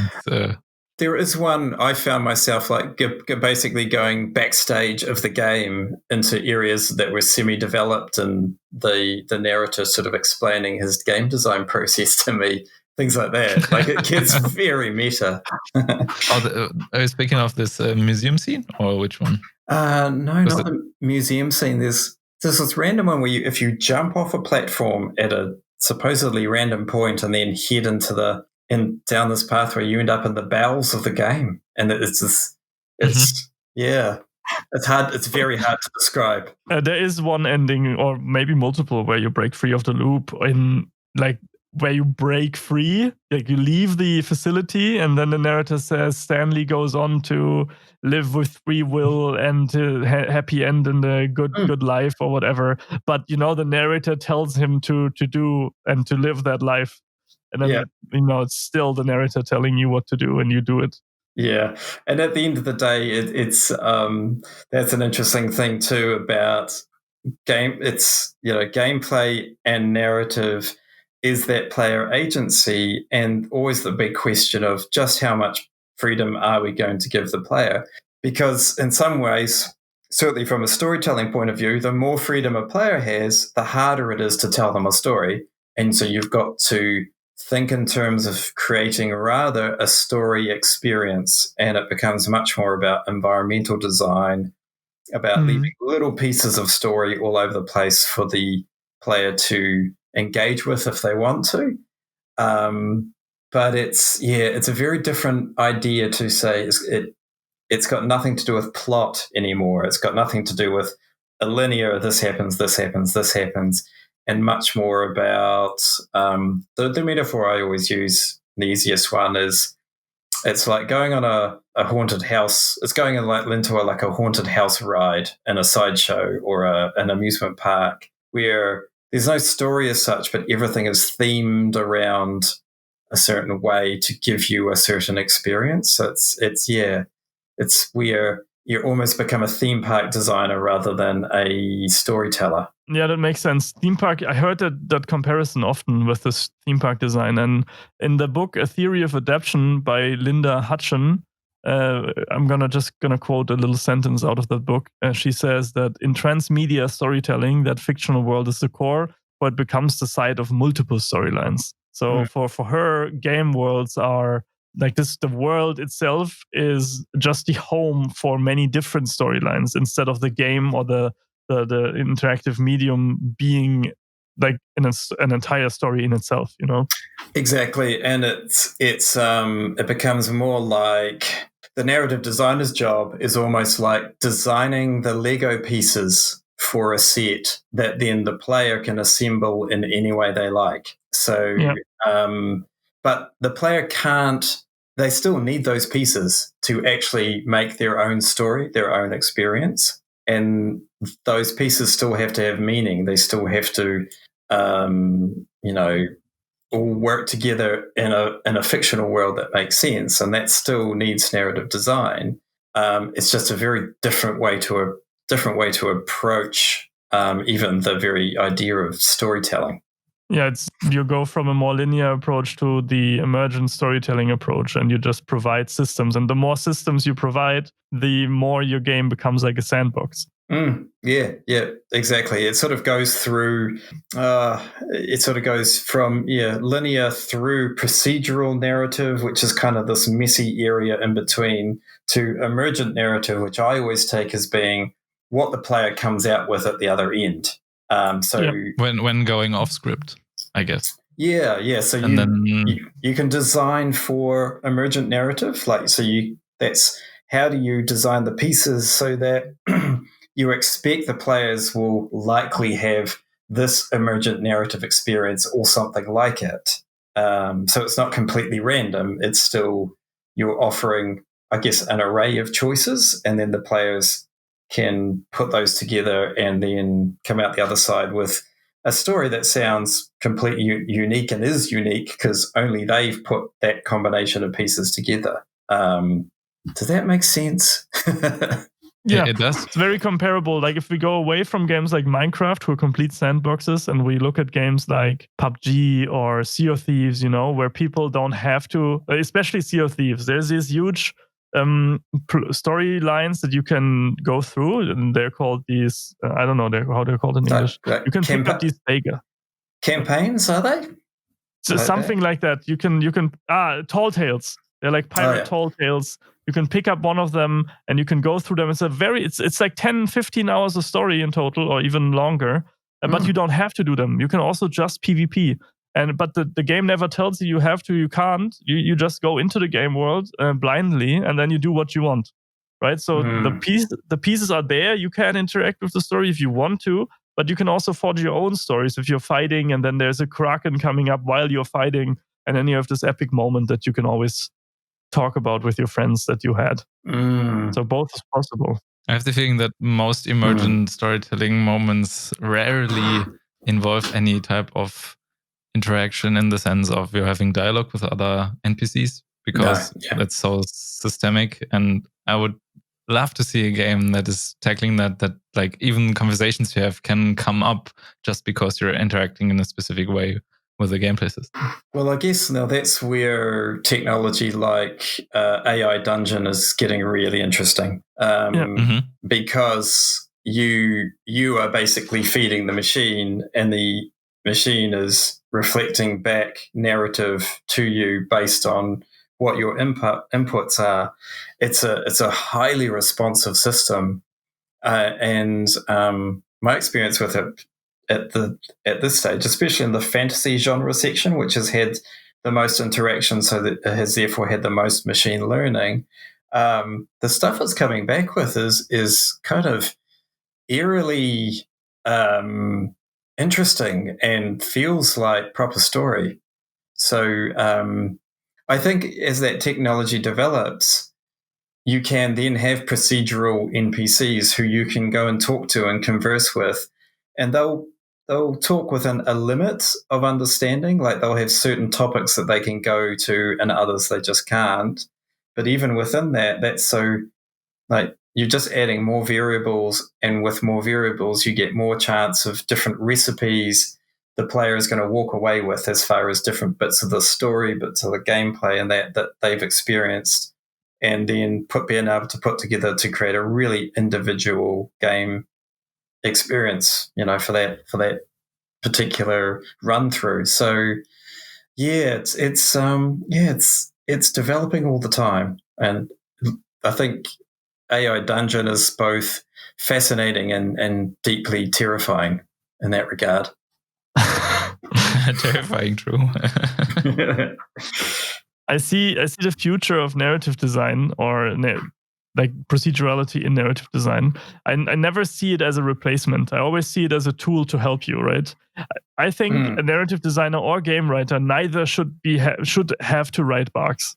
There is one. I found myself like basically going backstage of the game into areas that were semi-developed, and the narrator sort of explaining his game design process to me. things like that. Like it gets very meta.
Are you speaking of this museum scene, or which one?
No, not the museum scene. There's this random one where if you jump off a platform at a supposedly random point and then head down this pathway, you end up in the bowels of the game, and it's hard. It's very hard to describe.
There is one ending, or maybe multiple, where you break free of the loop where you break free, like you leave the facility, and then the narrator says Stanley goes on to live with free will and happy end in the good life or whatever. But the narrator tells him to do and to live that life, and then it's still the narrator telling you what to do, and you do it.
Yeah, and at the end of the day, it's that's an interesting thing too about game. It's gameplay and narrative is that player agency, and always the big question of just how much freedom are we going to give the player? Because in some ways, certainly from a storytelling point of view, the more freedom a player has, the harder it is to tell them a story. And so you've got to think in terms of creating rather a story experience, and it becomes much more about environmental design, about leaving little pieces of story all over the place for the player to engage with if they want to. But it's a very different idea to say it's got nothing to do with plot anymore. It's got nothing to do with a linear this happens, this happens, this happens, and much more about the metaphor I always use, the easiest one is it's like going on a haunted house. It's going into a haunted house ride in a sideshow or an amusement park where there's no story as such, but everything is themed around a certain way to give you a certain experience. So it's where you almost become a theme park designer rather than a storyteller.
Yeah, that makes sense. Theme park, I heard that comparison often with this theme park design. And in the book, A Theory of Adaptation by Linda Hutcheon, I'm gonna quote a little sentence out of that book. She says that in transmedia storytelling, that fictional world is the core, but it becomes the site of multiple storylines. So for her, game worlds are like this. The world itself is just the home for many different storylines instead of the game or the interactive medium being like an entire story in itself.
Exactly, and it becomes more like the narrative designer's job is almost like designing the Lego pieces for a set that then the player can assemble in any way they like. So, but the player can't. They still need those pieces to actually make their own story, their own experience, and those pieces still have to have meaning. They still have to, all work together in a fictional world that makes sense, and that still needs narrative design. It's just a very different way to approach even the very idea of storytelling.
Yeah, you go from a more linear approach to the emergent storytelling approach, and you just provide systems. And the more systems you provide, the more your game becomes like a sandbox.
Yeah, exactly. It sort of goes through. It sort of goes from linear through procedural narrative, which is kind of this messy area in between, to emergent narrative, which I always take as being what the player comes out with at the other end.
When going off script, I guess.
Yeah. So you can design for emergent narrative, that's how do you design the pieces so that you expect the players will likely have this emergent narrative experience or something like it. So it's not completely random. It's still you're offering, I guess, an array of choices, and then the players can put those together and then come out the other side with a story that sounds completely unique and is unique because only they've put that combination of pieces together. Does that make sense?
Yeah,
it does.
It's very comparable. Like if we go away from games like Minecraft, who are complete sandboxes, and we look at games like PUBG or Sea of Thieves, where people don't have to, especially Sea of Thieves, there's these huge storylines that you can go through, and they're called these, I don't know how they're called in English. You can pick up these
campaigns, are they?
So something like that. You can tall tales. They're like pirate tall tales. You can pick up one of them and you can go through them. It's like 10, 15 hours of story in total, or even longer. But you don't have to do them. You can also just PvP. But the game never tells you have to, you can't. You just go into the game world blindly, and then you do what you want. Right? So the pieces are there. You can interact with the story if you want to, but you can also forge your own stories if you're fighting, and then there's a kraken coming up while you're fighting, and then you have this epic moment that you can always talk about with your friends that you had. So both is possible.
I have the feeling that most emergent storytelling moments rarely involve any type of interaction in the sense of you're having dialogue with other NPCs, because that's so systemic. And I would love to see a game that is tackling that like even conversations you have can come up just because you're interacting in a specific way with the gameplay system.
Well, I guess now that's where technology like AI Dungeon is getting really interesting, because you are basically feeding the machine, and the machine is reflecting back narrative to you based on what your inputs are. It's a highly responsive system, and my experience with it at this stage, especially in the fantasy genre section, which has had the most interaction, so that it has therefore had the most machine learning. The stuff it's coming back with is kind of eerily interesting and feels like proper story. So I think as that technology develops, you can then have procedural NPCs who you can go and talk to and converse with, and they'll talk within a limit of understanding. Like they'll have certain topics that they can go to and others they just can't. But even within that, that's so like you're just adding more variables, and with more variables, you get more chance of different recipes the player is going to walk away with as far as different bits of the story, bits of the gameplay, and that they've experienced, and then being able to put together to create a really individual game experience, for that particular run through. So it's developing all the time, and I think AI Dungeon is both fascinating and deeply terrifying in that regard.
Terrifying, true.
I see the future of narrative design, or like procedurality in narrative design. I never see it as a replacement. I always see it as a tool to help you, right? I think a narrative designer or game writer neither should have to write barks.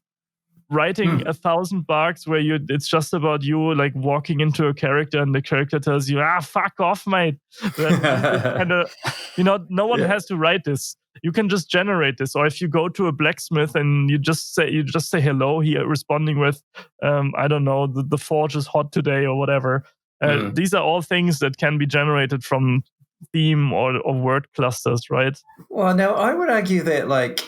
Writing 1,000 barks where it's just about you like walking into a character and the character tells you, fuck off, mate. Kinda, no one has to write this. You can just generate this. Or if you go to a blacksmith and you just say hello, he responding with, I don't know, the forge is hot today or whatever. These are all things that can be generated from theme or word clusters, right?
Well, now I would argue that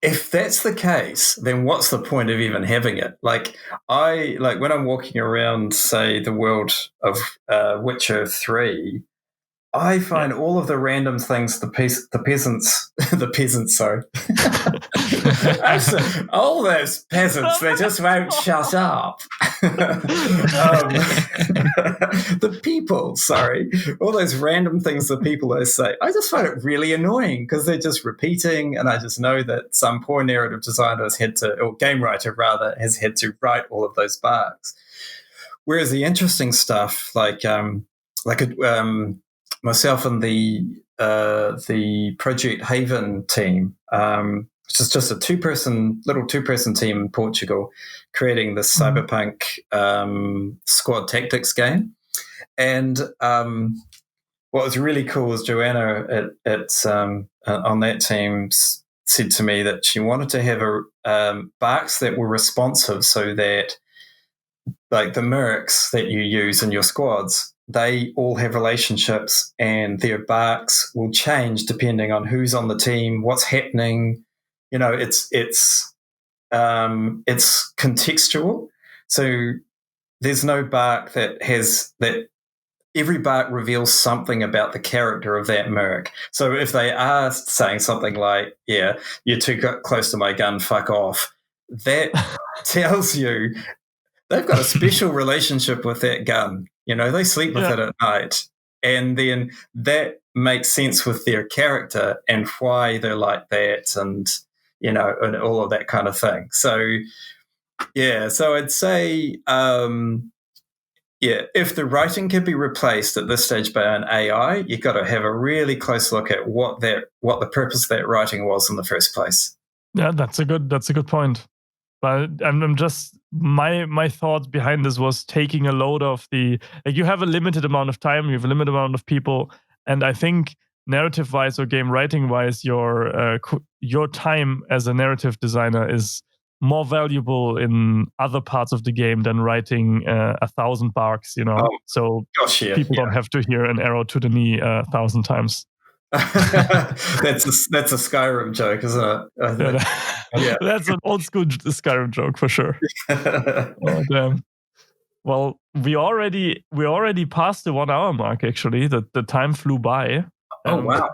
if that's the case, then what's the point of even having it? Like when I'm walking around, say, the world of Witcher 3, I find all of the random things the peasants, sorry. All those peasants, they just won't shut up. The people, sorry. All those random things the people they say, I just find it really annoying because they're just repeating, and I just know that some poor narrative designer or game writer rather, has had to write all of those barks. Whereas the interesting stuff, myself and the Project Haven team, which is just a little two-person team in Portugal, creating this cyberpunk squad tactics game. And what was really cool is Joanna on that team said to me that she wanted to have barks that were responsive, so that like the mercs that you use in your squads, they all have relationships, and their barks will change depending on who's on the team, what's happening. It's contextual. So there's no bark that every bark reveals something about the character of that merc. So if they are saying something like, "Yeah, you're too close to my gun, fuck off," that tells you they've got a special relationship with that gun. They sleep with it at night. And then that makes sense with their character and why they're like that, and and all of that kind of thing. So so I'd say if the writing could be replaced at this stage by an AI, you've got to have a really close look at what the purpose of that writing was in the first place.
Yeah, that's a good point. But I'm just my thoughts behind this was taking a load of you have a limited amount of time, you have a limited amount of people, and I think narrative wise or game writing wise, your time as a narrative designer is more valuable in other parts of the game than writing 1,000 barks, so people don't have to hear an arrow to the knee 1,000 times.
That's a Skyrim joke, isn't it?
Yeah, that's an old school Skyrim joke for sure. Oh damn! Well, we already passed the 1 hour mark. Actually, the time flew by.
Oh wow!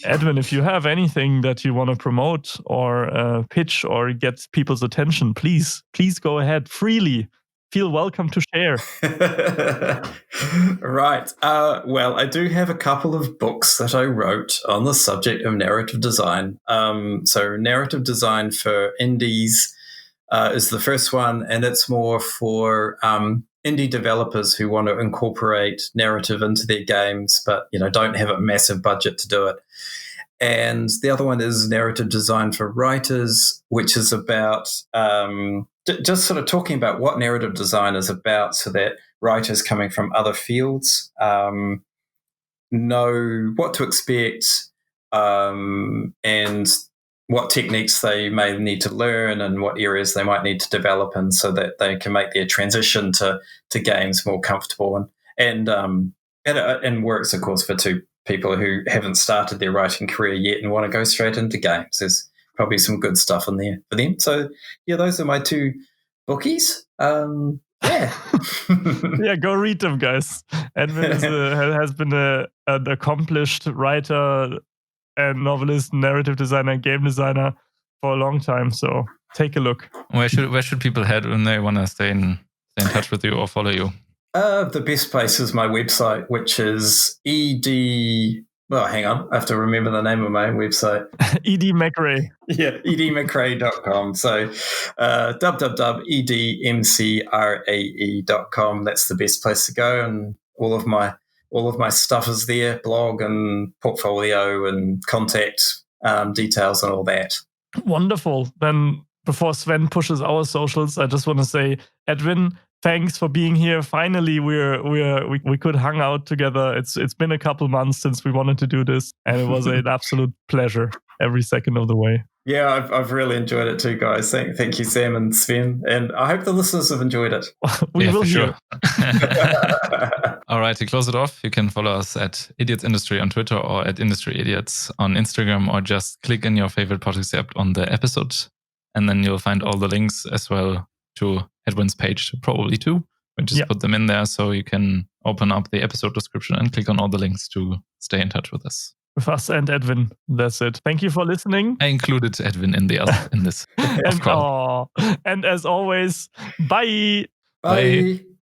Edwin, if you have anything that you want to promote or pitch or get people's attention, please go ahead freely. Feel welcome to share.
Right. Well, I do have a couple of books that I wrote on the subject of narrative design. So narrative design for indies is the first one, and it's more for indie developers who want to incorporate narrative into their games, but don't have a massive budget to do it. And the other one is narrative design for writers, which is about just sort of talking about what narrative design is about, so that writers coming from other fields know what to expect and what techniques they may need to learn and what areas they might need to develop in, so that they can make their transition to games more comfortable. And works, of course, for two people who haven't started their writing career yet and want to go straight into games. There's probably some good stuff in there for them. So those are my two bookies. Yeah,
go read them, guys. Edwin has been an accomplished writer and novelist, narrative designer, game designer for a long time. So take a look.
Where should people head when they want to stay in touch with you or follow you?
The best place is my website, which is well, hang on. I have to remember the name of my website.
Edwin McRae.
Yeah, edmcrae.com. So www.edmcrae.com. That's the best place to go, and all of my stuff is there, blog and portfolio and contact details and all that.
Wonderful. Then before Sven pushes our socials, I just want to say, Edwin, thanks for being here. Finally, we could hang out together. It's been a couple months since we wanted to do this, and it was an absolute pleasure every second of the way.
Yeah, I've really enjoyed it too, guys. Thank you, Sam and Sven, and I hope the listeners have enjoyed it.
We will hear.
Sure. All right, to close it off, you can follow us at Idiots Industry on Twitter or at Industry Idiots on Instagram, or just click in your favorite podcast app on the episode, and then you'll find all the links as well to Edwin's page, probably too. We just put them in there so you can open up the episode description and click on all the links to stay in touch with us.
With us and Edwin. That's it. Thank you for listening.
I included Edwin in this.
And as always, bye.
Bye.